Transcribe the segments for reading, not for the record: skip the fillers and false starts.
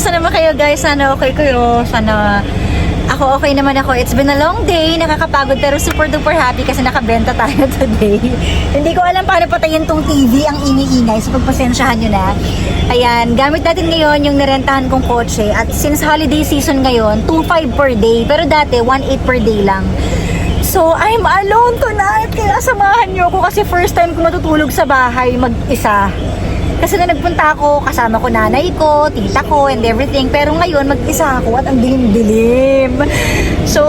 Kamusta naman kayo guys? Sana okay kayo. Sana ako okay naman ako. It's been a long day. Nakakapagod pero super duper happy kasi nakabenta tayo today. Hindi ko alam paano patayin tong TV. Ang ingay-ingay. So pagpasensyahan nyo na. Ayan. Gamit natin ngayon yung nirentahan kong kotse. At since holiday season ngayon, 2.5 per day. Pero dati, 1.8 per day lang. So, I'm alone tonight. Kaya samahan nyo ako kasi first time ko matutulog sa bahay mag-isa. Kasi na nagpunta ako, kasama ko nanay ko, tita ko, and everything. Pero ngayon, mag-isa ako at ang dilim-dilim. So,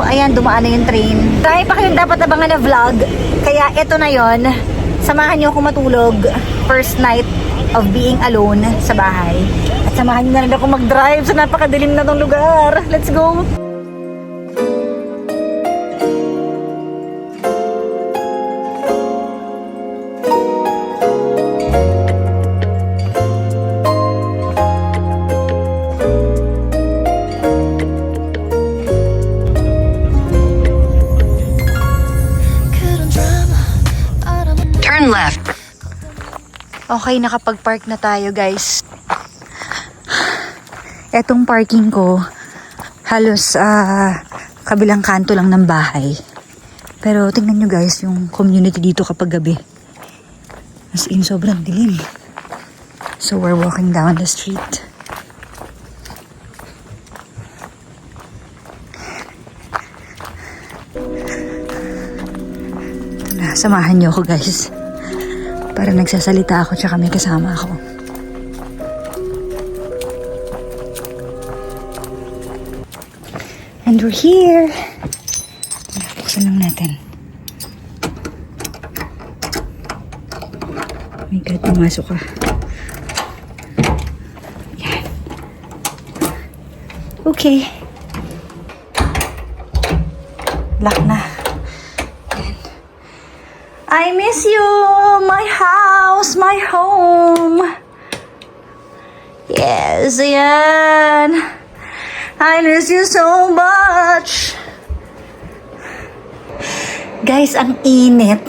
ayan, dumaan na yung train. Dahil pa kayong dapat abangan na vlog. Kaya eto na yon. Samahan nyo ako matulog. First night of being alone sa bahay. At samahan nyo na rin ako mag-drive sa napakadilim na tong lugar. Let's go! Turn left. Okay, nakapag-park na tayo guys. Etong parking ko, halos kabilang kanto lang ng bahay. Pero tingnan nyo guys, yung community dito kapag gabi. As in, sobrang dilim. So we're walking down the street. Samahan nyo ako guys. Para nagsasalita ako tsaka may kasama ako. And we're here. Buksan lang natin. Oh my God, pumasok ka. Yan. Okay. Lock na. I miss you, my house, my home. Yes, yan. I miss you so much. Guys, ang init.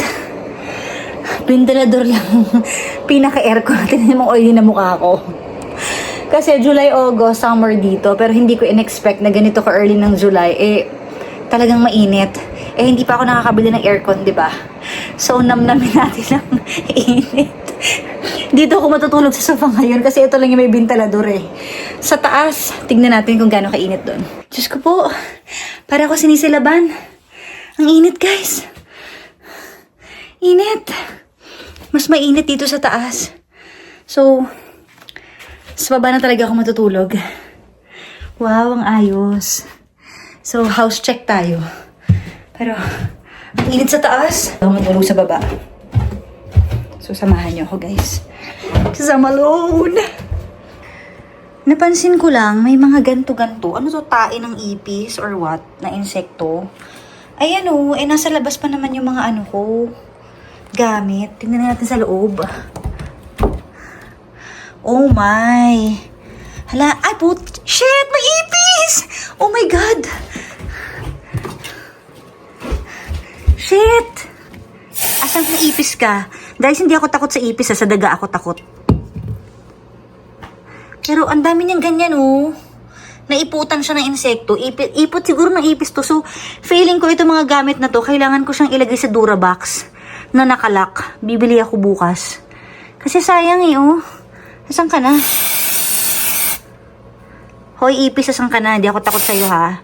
Ventilador lang. Pinaka-aircon. Tingnan mo oily na mukha ko. Kasi July, August, summer dito. Pero hindi ko in-expect na ganito ka-early ng July. Talagang mainit. Hindi pa ako nakakabili ng aircon, di ba? So, namnamin natin ang init. Dito ako matutulog sa sofa ngayon kasi ito lang yung may ventilador Sa taas, tignan natin kung gaano kainit doon. Diyos ko po, para ako sinisilaban. Ang init, guys. Init. Mas mainit dito sa taas. So, sa baba na talaga ako matutulog. Wow, ang ayos. So, house check tayo. Pero, ang init sa taas. Ako matulog sa baba. So, samahan niyo ako, guys. Because I'm alone. Napansin ko lang, may mga ganto-ganto. Ano to, tae ng ipis or what? Na insekto. Ayan o, nasa labas pa naman yung mga ano ko. Gamit. Tingnan natin sa loob. Oh my. Hala, ay shit, may ipis! Oh my God. Shit! Asan kang ipis ka? Guys, hindi ako takot sa ipis, sa daga ako takot. Pero ang dami niyang ganyan, Naiputan siya ng insekto. Ipot siguro ng ipis to. So, feeling ko ito mga gamit na to, kailangan ko siyang ilagay sa Durabox na nakalak. Bibili ako bukas. Kasi sayang Asan ka na? Hoy, ipis, asan ka na? Hindi ako takot sa'yo, ha?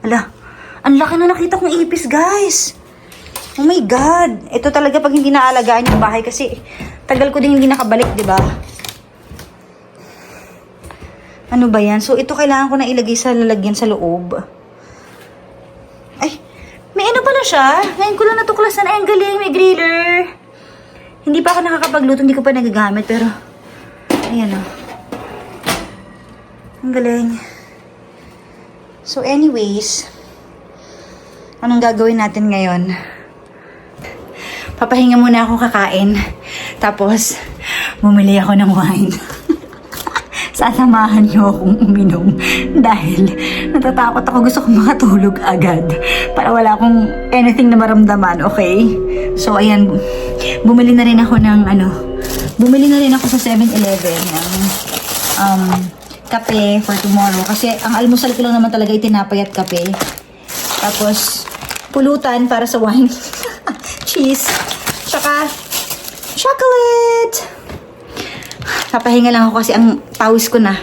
Ala, ang laki na nakita kong ipis, guys. Oh my God. Ito talaga pag hindi naalagaan yung bahay kasi tagal ko din hindi nakabalik, di ba? Ano ba yan? So, ito kailangan ko na ilagay sa lalagyan sa loob. Ay, may ano pala siya? Ngayon ko lang natuklasan. Ay, ang galing. May griller. Hindi pa ako nakakapagluto. Hindi ko pa nagagamit. Pero, ayan Ang galing. So, anyways, anong gagawin natin ngayon? Papahinga muna ako kakain. Tapos, bumili ako ng wine. Sasamahan niyo akong uminom. Dahil natatakot ako. Gusto kong makatulog agad. Para wala akong anything na maramdaman, okay? So, ayan. Bumili na rin ako sa 7-Eleven ng kape for tomorrow. Kasi ang almusal ko lang naman talaga itinapay at kape. Tapos, pulutan para sa wine. Cheese. Tsaka, chocolate. Papahinga lang ako kasi ang pawis ko na.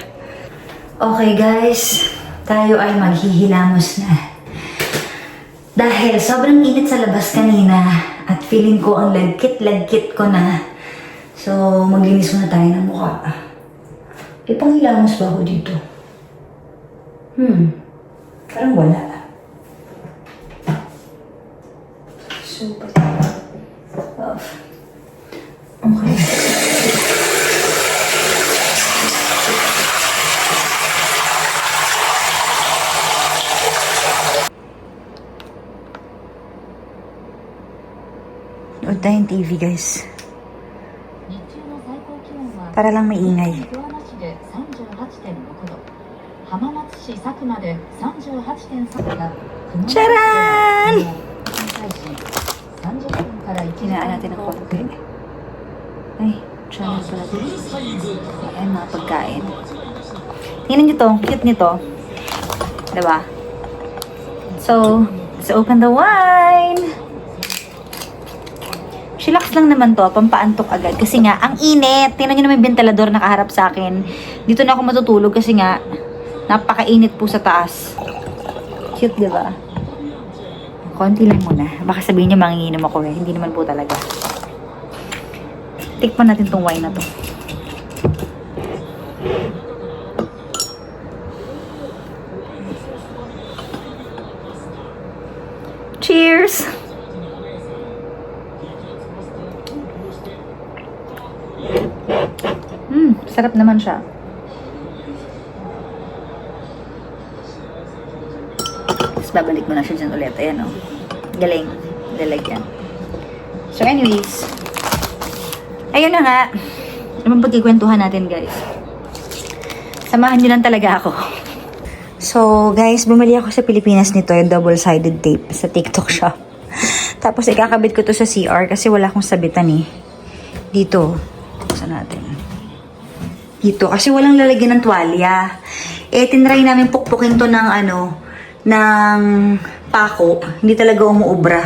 Okay guys, tayo ay maghihilamos na. Dahil sobrang init sa labas kanina at feeling ko ang lagkit-lagkit ko na. So, maglinis muna tayo ng mukha. Eh, panghilamos ba ako dito? Parang wala. Super. Off. Okay. Nood tayong TV, guys. Para lang maingay. Charan! Hinaan natin ang konti. Ay, charan pala. Ayan, mga pagkain. Tingnan nyo to. Cute nito. Diba? So, let's open the wine! Chillax lang naman to, pampaantok agad. Kasi nga, ang init. Tingnan nyo naman yung ventilador nakaharap sa akin. Dito na ako matutulog kasi nga, napakainit po sa taas. Cute, di ba? Konti lang muna. Baka sabihin nyo manginginom ako eh. Hindi naman po talaga. Tikpan natin tong wine na to. Cheers! Sarap naman siya. Tapos babalik mo na siya dyan ulit. Ayan o. Galing. Lalagyan. So anyways. Ayun na nga. Naman pagkikwentuhan natin guys. Samahan nyo lang talaga ako. So guys, bumili ako sa Pilipinas nito. Yung double-sided tape sa TikTok shop. Tapos ikakabit ko to sa CR kasi wala akong sabitan eh. Dito. Saan natin? Dito. Kasi walang lalagyan ng tuwalya. Eh, tinry namin pukpukin to ng ng pako. Hindi talaga umuubra.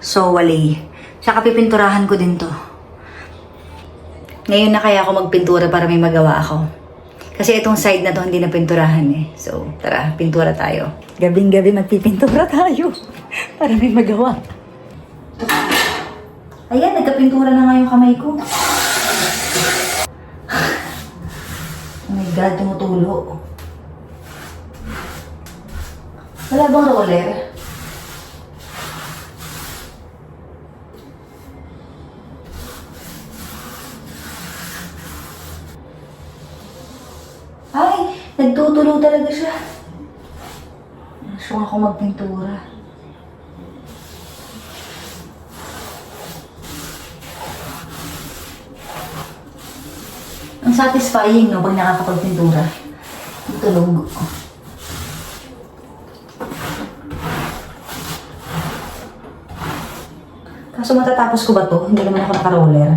So, wali. Tsaka pipinturahan ko din to. Ngayon na kaya ako magpintura para may magawa ako. Kasi itong side na to hindi na pinturahan eh. So, tara, pintura tayo. Gabing-gabi magpipintura tayo. Para may magawa. Ayan, nagkapintura na nga yung kamay ko. Oh my God, tumutulo. Wala bang roller? Ay, nagtutulo talaga siya. Gusto ako magpintura. Ang satisfying, no, pag nakakapagpintura. Tulog. Kaso matatapos ko ba to? Hindi naman ako naka-roller.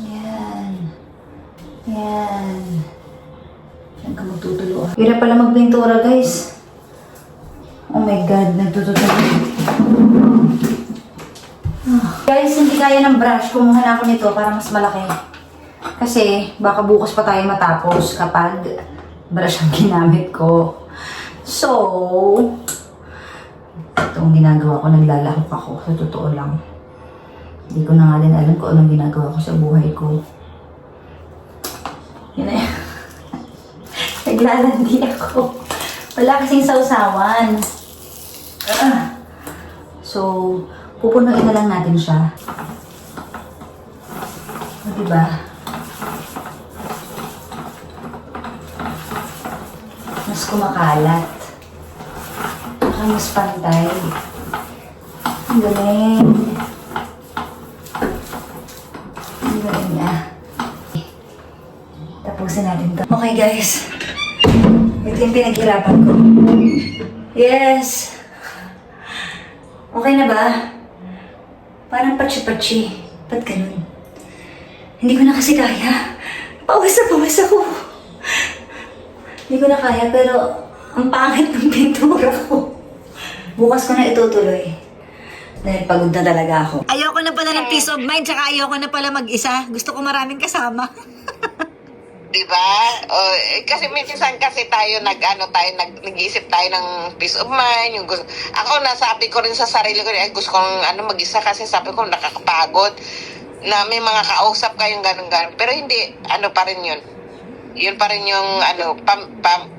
Yan. Yan. Yan ka magtutulo. Hirap pala magpintura, guys. Oh my God, nagtutulo. Guys, hindi kaya ng brush. Kumuha na ako nito para mas malaki. Kasi baka bukas pa tayo matapos kapag brush ang ginamit ko. So, itong ginagawa ko, naglalahok ako. Sa totoo lang. Hindi ko na nga din alam kung anong ginagawa ko sa buhay ko. Yun na yan. Naglalandi ako. Wala kasing sausawan. So, pupunuin na lang natin siya. O, diba? Mas kumakalat. Baka mas pantay. Ang galing. Ang galing niya. Tapusin natin to. Okay guys. Ito yung pinaghirapan ko. Yes! Okay na ba? Parang patsi-patsi. Ba't ganun? Hindi ko na kasi kaya. Pawis ako. Hindi ko na kaya, pero ang pangit ng pintura ko. Bukas ko na itutuloy. Dahil pagod na talaga ako. Ayoko na pala ng peace of mind, tsaka ayoko na pala mag-isa. Gusto ko maraming kasama. Diba? Kasi minsan kasi tayo nag-iisip tayo ng peace of mind. Ako nasabi ko rin sa sarili ko, gusto kong mag-isa kasi sabi ko nakakapagod na may mga kausap kayong ganun-ganun. Pero hindi, pa rin yun. Yun pa rin yung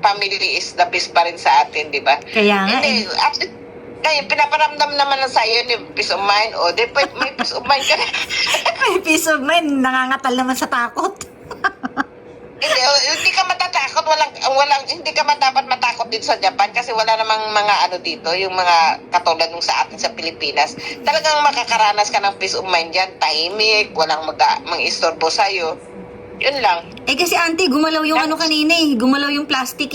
family is the best pa rin sa atin, di ba? Kaya nga Hindi, kaya pinaparamdam naman sa iyo ni peace of mind. May peace of mind ka na. May peace of mind, nangangatal naman sa takot. Hindi ka matatakot, hindi ka dapat matakot dito sa Japan kasi wala namang mga dito, yung mga katulad nung sa atin sa Pilipinas. Talagang makakaranas ka ng peace of mind dyan, tahimik, walang mang-istorbo sa'yo. Yun lang. Kasi auntie, gumalaw yung kanina gumalaw yung plastic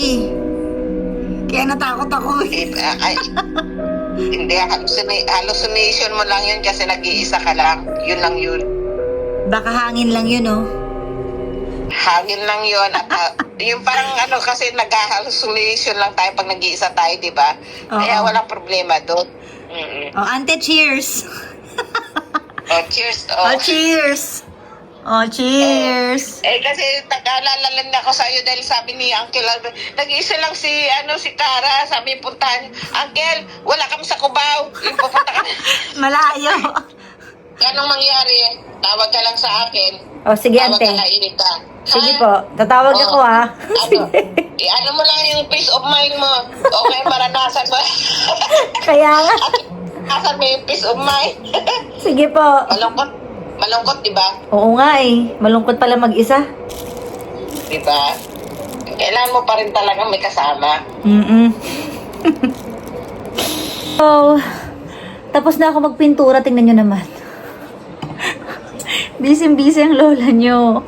Kaya natakot ako Hindi, hallucination mo lang yun kasi nag-iisa ka lang. Yun lang yun. Baka hangin lang yun, Hangin lang yun. At yung parang kasi nag-hallucination lang tayo pag nag-iisa tayo, di ba? Kaya walang problema doon. Auntie, cheers! Cheers. Cheers! Cheers! Kasi nag-aalala lang ako sa iyo dahil sabi ni Uncle Albert, nag-iisa lang si Cara, sabi puntahan, Uncle, wala kami sa Cubao. Yung pupunta ka na. Malayo. Anong mangyari? Tawag ka lang sa akin. Sige, Tawag ante. ka kainit ka. Sige po, tatawag ako Ano mo lang yung peace of mind mo. Okay, maranasan mo. Kaya nga. Asan mo yung peace of mind? Sige po. Malungkot, di ba? Oo nga malungkot pala mag-isa. Di ba? Kailangan mo pa rin talaga may kasama. So, tapos na ako magpintura, tingnan nyo naman. Busy ang lola nyo.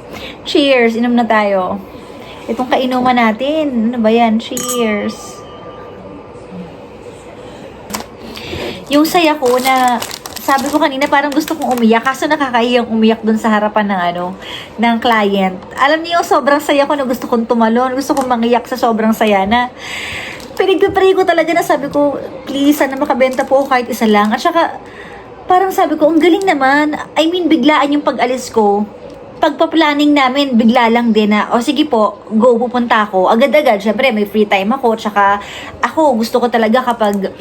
Cheers, inom na tayo. Itong kainuman natin. Ano ba yan? Cheers. Yung saya ko na, sabi ko kanina parang gusto kong umiyak, kaso nakakahiyang umiyak dun sa harapan ng client. Alam niyo, sobrang saya ko na gusto kong tumalon, gusto kong mangiyak sa sobrang saya na pinag-pray ko talaga na sabi ko, please, sana makabenta po ako kahit isa lang. At saka, parang sabi ko, ang galing naman. I mean, biglaan yung pag-alis ko. Pagpa-planning namin, bigla lang din na, sige po, go, pupunta ako. Agad-agad, syempre, may free time ako. Tsaka, ako, gusto ko talaga kapag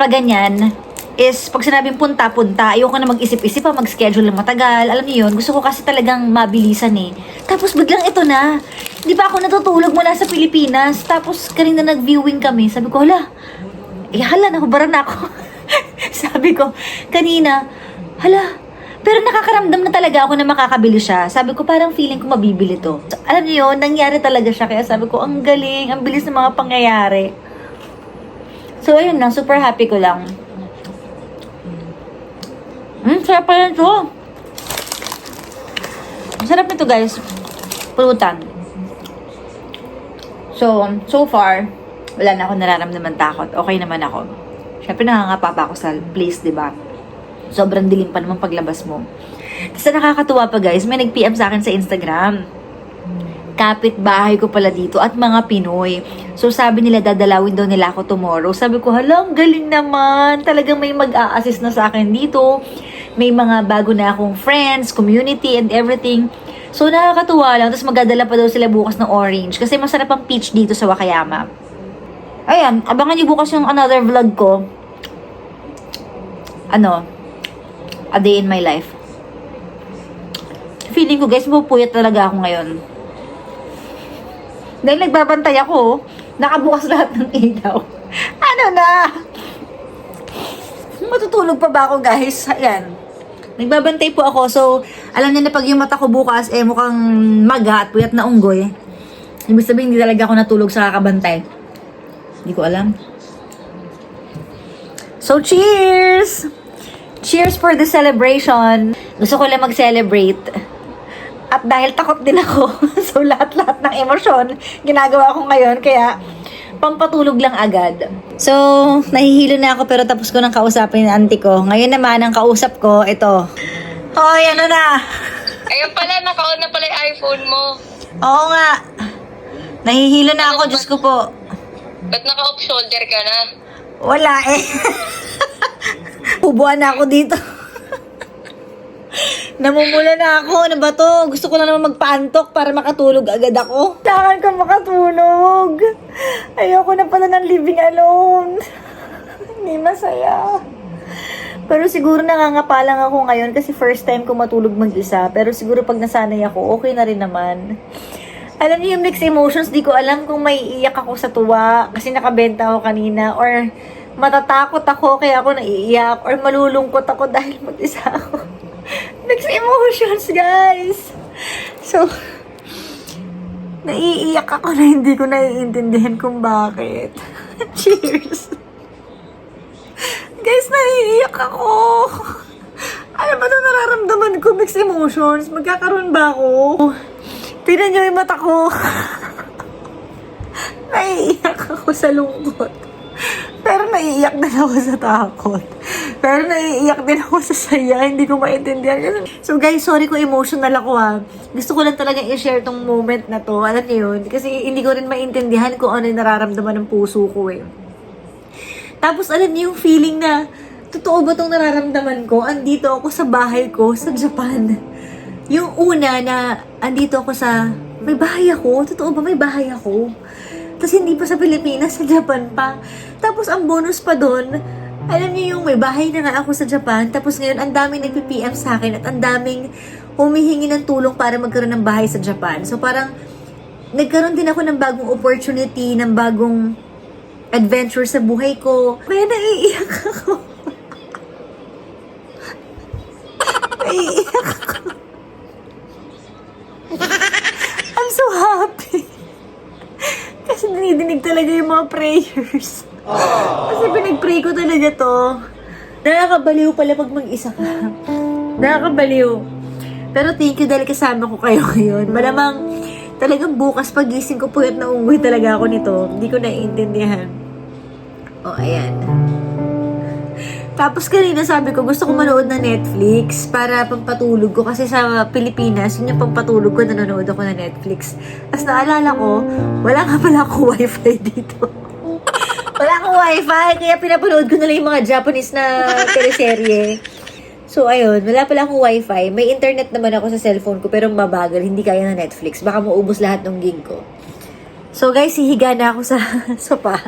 ganyan, is pag sinabing punta, ayoko na mag-isip-isip mag-schedule ng matagal. Alam niyo yun, gusto ko kasi talagang mabilisan Tapos biglang ito na. Di ba ako natutulog mula sa Pilipinas? Tapos kanina nag-viewing kami. Sabi ko, hala, nahubaran na ako. Sabi ko, kanina, pero nakakaramdam na talaga ako na makakabili siya. Sabi ko, parang feeling ko mabibili to. Alam niyo yun, nangyari talaga siya. Kaya sabi ko, ang galing, ang bilis ng mga pangyayari. So, ayun lang. Super happy ko lang. Sarap pala ito. Sarap nito, guys. Pulutan. So far, wala na ako nararamdaman takot. Okay naman ako. Siyempre, nangangapa pa ako sa place, diba? Sobrang dilim pa naman paglabas mo. Kasi nakakatuwa pa, guys. May nag-PM sa akin sa Instagram. Kapit-bahay ko pala dito at mga Pinoy. So, sabi nila, dadalawin daw nila ako tomorrow. Sabi ko, halang galing naman. Talagang may mag-a-assist na sa akin dito. May mga bago na akong friends, community, and everything. So, nakakatuwa lang. Tapos, magdadala pa daw sila bukas ng orange. Kasi masarap ang peach dito sa Wakayama. Ayan, abangan niyo bukas yung another vlog ko. A day in my life. Feeling ko, guys, mapupuyat talaga ako ngayon. Dahil nagbabantay ako, nakabukas lahat ng ilaw. Matutulog pa ba ako, guys? Ayan. Nagbabantay po ako. So, alam niyo na pag yung mata ko bukas, mukhang maga at puyat na unggoy. Ibig sabihin, hindi talaga ako natulog sa kakabantay. Hindi ko alam. So, cheers! Cheers for the celebration. Gusto ko lang mag-celebrate. At dahil takot din ako, so lahat-lahat ng emosyon, ginagawa ko ngayon, kaya pampatulog lang agad. So, nahihilo na ako pero tapos ko nang kausapin yung auntie ko. Ngayon naman, ang kausap ko, ito. Hoy, ano na? Ayun pala, naka-on na pala yung iPhone mo. Oo nga. Nahihilo na ako, Diyos ko po. Ba't naka-off shoulder ka na? Wala eh. Ubuan na ako dito. Namumula na ako. Ano ba to? Gusto ko na naman magpaantok para makatulog agad ako. Kailangan ka makatulog. Ayoko na pala ng living alone. Hindi masaya. Pero siguro nangangapalang ako ngayon kasi first time ko matulog mag-isa. Pero siguro pag nasanay ako, okay na rin naman. Alam niyo yung mixed emotions, di ko alam kung may iyak ako sa tuwa kasi nakabenta ako kanina, or matatakot ako kaya ako naiiyak, or malulungkot ako dahil mag-isa ako. Mixed emotions, guys! So, naiiyak ako na hindi ko naiintindihan kung bakit. Cheers! Guys, naiiyak ako! Ano ba ito nararamdaman ko? Mixed emotions? Magkakaroon ba ako? Tignan niyo yung mata ko. Naiiyak ako sa lungkot. Pero naiiyak din ako sa takot. Pero naiiyak din ako sa saya. Hindi ko maintindihan. So guys, sorry kung emotional ako ha. Gusto ko lang talaga i-share tong moment na to. Alam niyo yun? Kasi hindi ko rin maintindihan kung ano yung nararamdaman ng puso ko eh. Tapos alam niyo yung feeling na totoo ba tong nararamdaman ko? Andito ako sa bahay ko sa Japan. Yung una na andito ako sa, may bahay ako? Totoo ba may bahay ako? Tapos hindi pa sa Pilipinas, sa Japan pa. Tapos ang bonus pa doon, alam niyo yung may bahay na nga ako sa Japan, tapos ngayon ang daming nagpi-PM sa akin at ang daming humihingi ng tulong para magkaroon ng bahay sa Japan. So parang nagkaroon din ako ng bagong opportunity, ng bagong adventure sa buhay ko. Kaya naiiyak ako. Naiiyak ako. I'm so happy. Kasi dinidinig talaga yung mga prayers. Kasi pinag-pray ko talaga to. Nakakabaliw pala pag mag-isa ka. Nakakabaliw. Pero thank you dahil kasama ko kayo ngayon. Malamang talagang bukas pagising ko puyat na unggoy talaga ako nito. Hindi ko naiintindihan. O, ayan. Tapos kanina sabi ko, gusto ko manood ng Netflix para pampatulog ko. Kasi sa Pilipinas, yun yung pampatulog ko, nanonood ako ng Netflix. Tapos naalala ko, wala nga pala ako wifi dito. Wala akong wifi, kaya pinapanood ko na lang yung mga Japanese na teleserye. So, ayun, wala pala akong wifi. May internet naman ako sa cellphone ko, pero mabagal, hindi kaya ng Netflix. Baka maubos lahat ng gig ko. So, guys, hihiga na ako sa sopa.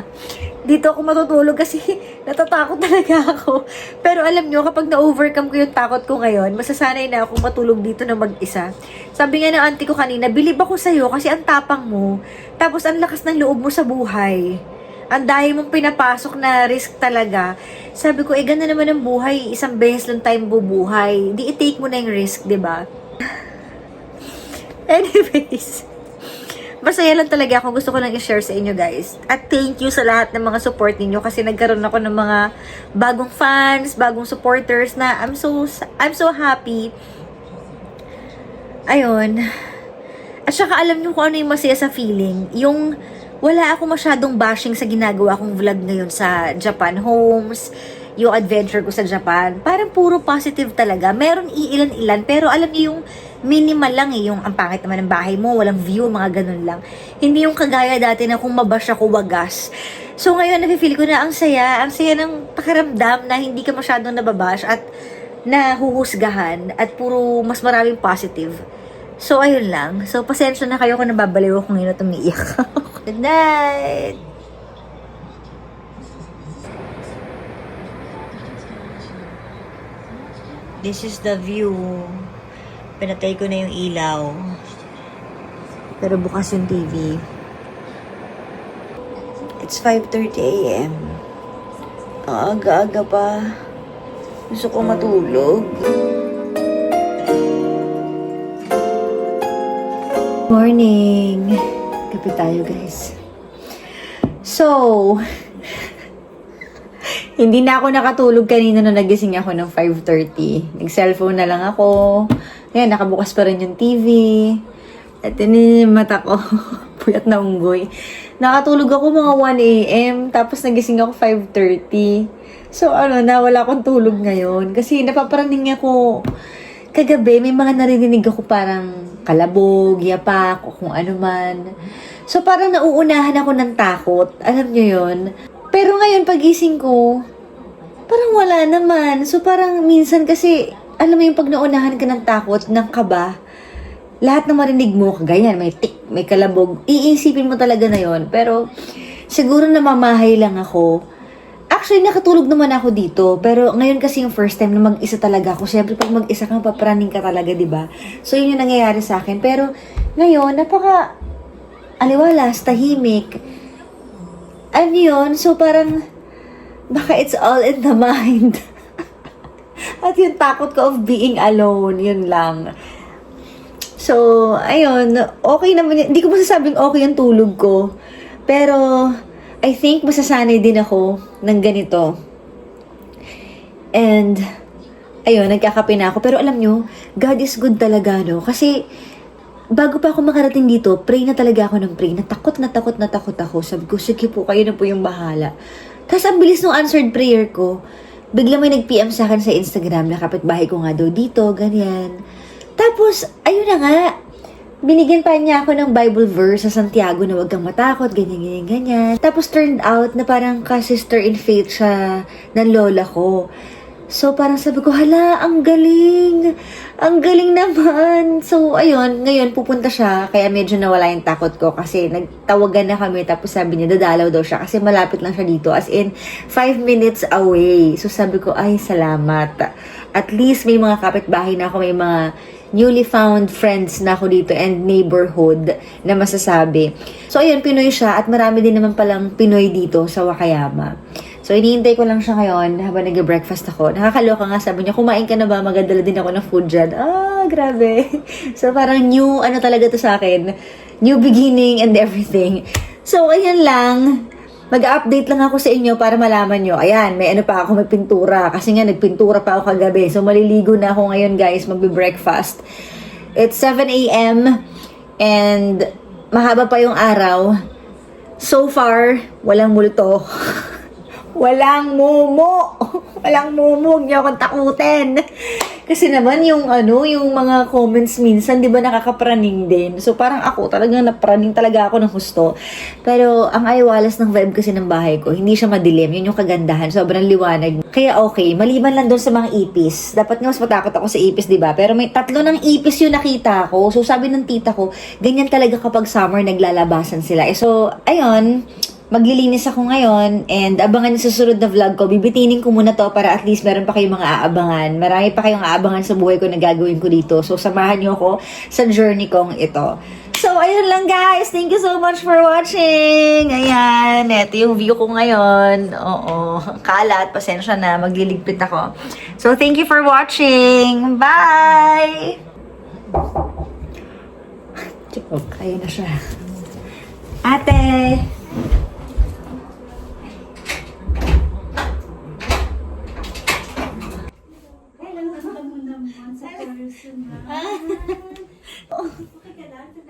Dito ako matutulog kasi natatakot talaga ako. Pero alam nyo, kapag na-overcome ko yung takot ko ngayon, masasanay na akong matulog dito na mag-isa. Sabi nga ng auntie ko kanina, bilib ako sa'yo kasi ang tapang mo. Tapos ang lakas ng loob mo sa buhay. Ang dahil mong pinapasok na risk talaga. Sabi ko, ganda naman ang buhay. Isang beses lang tayong bubuhay. Di i-take mo na yung risk, diba? Anyways, masaya lang talaga ako. Gusto ko lang i-share sa inyo, guys. At thank you sa lahat ng mga support ninyo kasi nagkaroon ako ng mga bagong fans, bagong supporters na I'm so happy. Ayun. At saka alam niyo kung ano yung masaya sa feeling. Yung wala ako masyadong bashing sa ginagawa kong vlog ngayon sa Japan Homes, yung adventure ko sa Japan. Parang puro positive talaga. Meron iilan-ilan, pero alam niyo yung minimal lang eh, yung ang pangit naman ng bahay mo, walang view, mga ganun lang. Hindi yung kagaya dati na kung mabash ako wagas. So ngayon, nafe-feel ko na ang saya ng pakiramdam na hindi ka masyadong nababash at nahuhusgahan at puro mas maraming positive. So ayun lang. So pasensya na kayo kung nababaliw ako ngayon at umiiyak. Good night! This is the view. Pinatay ko na yung ilaw. Pero bukas yung TV. It's 5:30 a.m. Ang aga-aga pa. Gusto ko matulog. Morning! Kape tayo, guys. So, hindi na ako nakatulog kanina nung nagising ako ng 5:30. Nag-cellphone na lang ako. Ngayon, nakabukas pa rin yung TV. At yun yung mata ko. Puyat na unggoy. Nakatulog ako mga 1 a.m. Tapos nagising ako 5:30. So, nawala akong tulog ngayon. Kasi napaparaning ako. kagabi may mga naririnig ako parang kalabog, yapak, o kung ano man. So parang nauunahan ako ng takot. Alam nyo yun? Pero ngayon pagising ko, parang wala naman. So parang minsan kasi, alam mo yung pag nauunahan ka ng takot, ng kaba, lahat ng marinig mo, ganyan, may tik, may kalabog, iisipin mo talaga na yon. Pero siguro namamahay lang ako. Actually, nakatulog naman ako dito. Pero ngayon kasi yung first time na mag-isa talaga ako. Siyempre, pag mag-isa kang papraning ka talaga, di ba? So, yun yung nangyayari sa akin. Pero, ngayon, napaka aliwalas, tahimik. Ano yun? So, parang, baka it's all in the mind. At yung takot ko of being alone, yun lang. So, ayun, okay naman yun. Hindi ko masasabing okay yung tulog ko. Pero, I think masasanay din ako ng ganito. And, ayun, nagkakape na ako. Pero alam nyo, God is good talaga, no? Kasi, bago pa ako makarating dito, pray na talaga ako ng pray. Natakot ako. Sabi ko, sige po, kayo na po yung bahala. Tapos, ang bilis ng answered prayer ko. Bigla may nag-PM sa akin sa Instagram na kapitbahay ko nga daw dito, ganyan. Tapos, ayun na nga, binigyan pa niya ako ng Bible verse sa Santiago na huwag kang matakot, ganyan. Tapos turned out na parang ka-sister in faith siya ng lola ko. So parang sabi ko, hala, ang galing naman. So ayun, ngayon pupunta siya, kaya medyo nawala yung takot ko kasi nagtawagan na kami, tapos sabi niya, dadalaw daw siya kasi malapit lang siya dito, as in 5 minutes away. So sabi ko, ay, salamat. At least may mga kapitbahay na ako, may mga newly found friends na ako dito and neighborhood na masasabi. So, ayun, Pinoy siya at marami din naman palang Pinoy dito sa Wakayama. So, iniintay ko lang siya ngayon habang nag-breakfast ako. Nakakaloka nga, sabi niya, kumain ka na ba? Magdala din ako ng food dyan. Ah, grabe. So, parang new, ano talaga to sa akin? New beginning and everything. So, ayan lang. Mag-update lang ako sa inyo para malaman nyo. Ayan, may ano pa ako, may pintura. Kasi nga, nagpintura pa ako kagabi. So, maliligo na ako ngayon, guys. Magbe-breakfast. It's 7 a.m. And mahaba pa yung araw. So far, walang multo. Walang mumu. Walang mumu. Huwag niyo akong takutin. Kasi naman yung yung mga comments minsan, 'di ba, nakakapraning din. So parang ako talagang napraning talaga ako ng husto. Pero ang ayawalas ng vibe kasi ng bahay ko, hindi siya madilim. Yun yung kagandahan, sobrang liwanag. Kaya okay, maliban lang doon sa mga ipis. Dapat nga mas matakot ako sa ipis, 'di ba? Pero may 3 ng ipis yung nakita ko. So sabi ng tita ko, ganyan talaga kapag summer naglalabasan sila. So ayun, maglilinis ako ngayon and abangan yung susunod na vlog ko. Bibitinin ko muna to para at least meron pa kayong mga aabangan. Marami pa kayong aabangan sa buhay ko na gagawin ko dito. So, samahan nyo ako sa journey kong ito. So, ayun lang guys. Thank you so much for watching. Ayan. Ito yung view ko ngayon. Oo. Kalat. Pasensya na. Magliligpit ako. So, thank you for watching. Bye! Ayun na siya. Ate!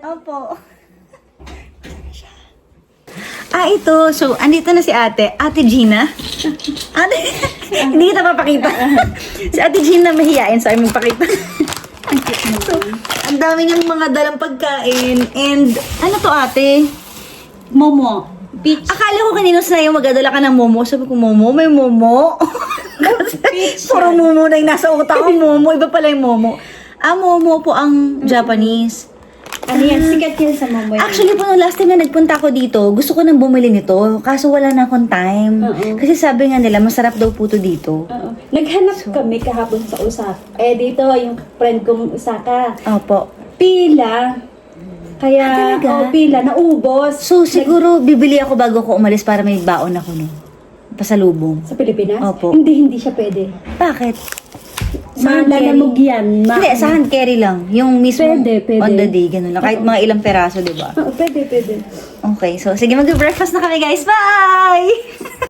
Opo. Ito. So, andito na si ate. Ate Gina. Ate, hindi kita papakita. Si Ate Gina mahihain sa amin magpakita. So, ang dami niyang mga dalang pagkain. And, ano to ate? Momo. Peach. Akala ko kanino sa'yo magdadala ka ng momo. Sabi ko, momo? May momo? Puro momo na yung nasa utak ko. Momo. Iba pala yung momo. Momo po ang Japanese. Ano yan? Sikat yan sa Momo. Actually po, nung last time na nagpunta ako dito, gusto ko nang bumili nito. Kaso wala na akong time. Kasi sabi nga nila, masarap daw po to dito. Oo. Naghanap kami kahapon sa Osaka. Dito yung friend kong Osaka. Opo. Pila. Kaya, talaga? pila. Naubos. So, siguro bibili ako bago ko umalis para may baon ako, no? Pasalubong. Sa Pilipinas? Opo. Hindi siya pwede. Bakit? Malalamog yan. Hindi, sa hand carry lang. Yung mismo Pwede. on the day, ganun lang. Kahit mga ilang peraso, di ba? Oo, pwede. Okay, so sige, mag-breakfast na kami guys. Bye!